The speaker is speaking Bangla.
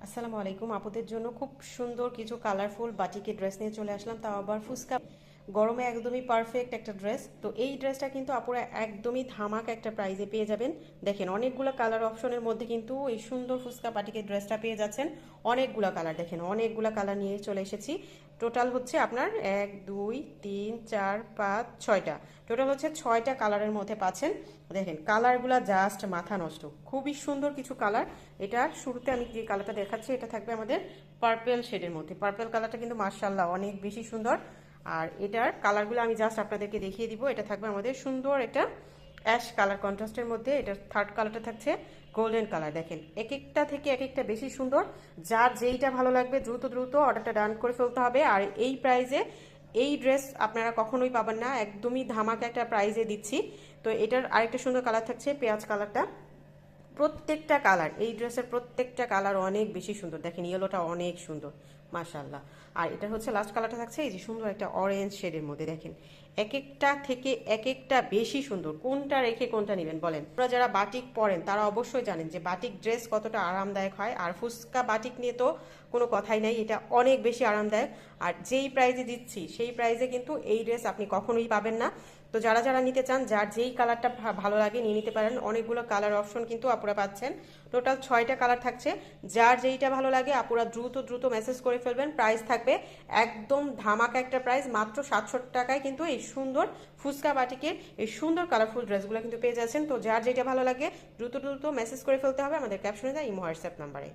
আসসালামু আলাইকুম। আপুদের জন্য খুব সুন্দর কিছু কালারফুল বাটিকের ড্রেস নিয়ে চলে আসলাম, তাও আবার ফুচকা গরমে একদমই পারফেক্ট একটা ড্রেস। তো এই ড্রেসটা কিন্তু আপুরা একদমই ধামাকা একটা প্রাইজে পেয়ে যাবেন। দেখেন অনেকগুলো কালার অপশনের মধ্যে কিন্তু এই সুন্দর ফুচকা বাটিকের ড্রেসটা পেয়ে যাচ্ছেন। অনেকগুলো কালার, দেখেন অনেকগুলো কালার নিয়ে চলে এসেছি। টোটাল হচ্ছে আপনার 1 2 3 4 5 6টা, টোটাল হচ্ছে 6টা কালারের মধ্যে পাচ্ছেন। দেখেন কালারগুলা জাস্ট মাথা নষ্ট, খুবই সুন্দর কিছু কালার। এটা শুরুতে আমি যে কালারটা দেখাচ্ছি এটা থাকবে আমাদের পার্পেল শেডের মধ্যে। পার্পেল কালারটা কিন্তু মার্শাল্লাহ অনেক বেশি সুন্দর। আর এটার কালারগুলো আমি জাস্ট আপনাদেরকে দেখিয়ে দিব। এটা থাকবে আমাদের সুন্দর একটা অ্যাশ কালার কন্ট্রাস্টের মধ্যে। এটার থার্ড কালারটা থাকছে গোল্ডেন কালার। দেখেন এক একটা থেকে এক একটা বেশি সুন্দর। যার যেইটা ভালো লাগবে দ্রুত দ্রুত অর্ডারটা ডান করে ফেলতে হবে। আর এই প্রাইজে এই ড্রেস আপনারা কখনোই পাবেন না, একদমই ধামাকা একটা প্রাইজে দিচ্ছি। তো এটার আরেকটা সুন্দর কালার থাকছে পেঁয়াজ কালারটা। প্রত্যেকটা কালার, এই ড্রেসের প্রত্যেকটা কালার অনেক বেশি সুন্দর। দেখেন ইয়েলোটা অনেক সুন্দর মাশাআল্লাহ। আর এটা হচ্ছে লাস্ট কালারটা থাকছে এই যে সুন্দর একটা অরেঞ্জ শেডের মধ্যে। দেখেন এক একটা থেকে এক একটা বেশি সুন্দর। কোনটা রেখে কোনটা নেবেন বলেন? আপনারা যারা বাটিক পরেন তারা অবশ্যই জানেন যে বাটিক ড্রেস কতটা আরামদায়ক হয়। আর ফুচকা বাটিক নিয়ে তো কোনো কথাই নাই, এটা অনেক বেশি আরামদায়ক। আর যেই প্রাইজে দিচ্ছি সেই প্রাইজে কিন্তু এই ড্রেস আপনি কখনোই পাবেন না। তো যারা যারা নিতে চান, যার যেই কালারটা ভালো লাগে নিয়ে নিতে পারেন। অনেকগুলো কালার অপশন কিন্তু আপুরা পাচ্ছেন। টোটাল 6টা কালার থাকছে। যার যেইটা ভালো লাগে আপুরা দ্রুত দ্রুত মেসেজ করে ফেলবেন। প্রাইস থাকবে একদম ধামাকা একটা প্রাইস, মাত্র 700 টাকায় কিন্তু এই সুন্দর ফুচকা বাটিকের এই সুন্দর কালারফুল ড্রেসগুলো কিন্তু পেয়ে যাচ্ছেন। তো যার যেটা ভালো লাগে দ্রুত দ্রুত মেসেজ করে ফেলতে হবে আমাদের ক্যাপশনে দেওয়া ইমো হোয়াটসঅ্যাপ নাম্বারে।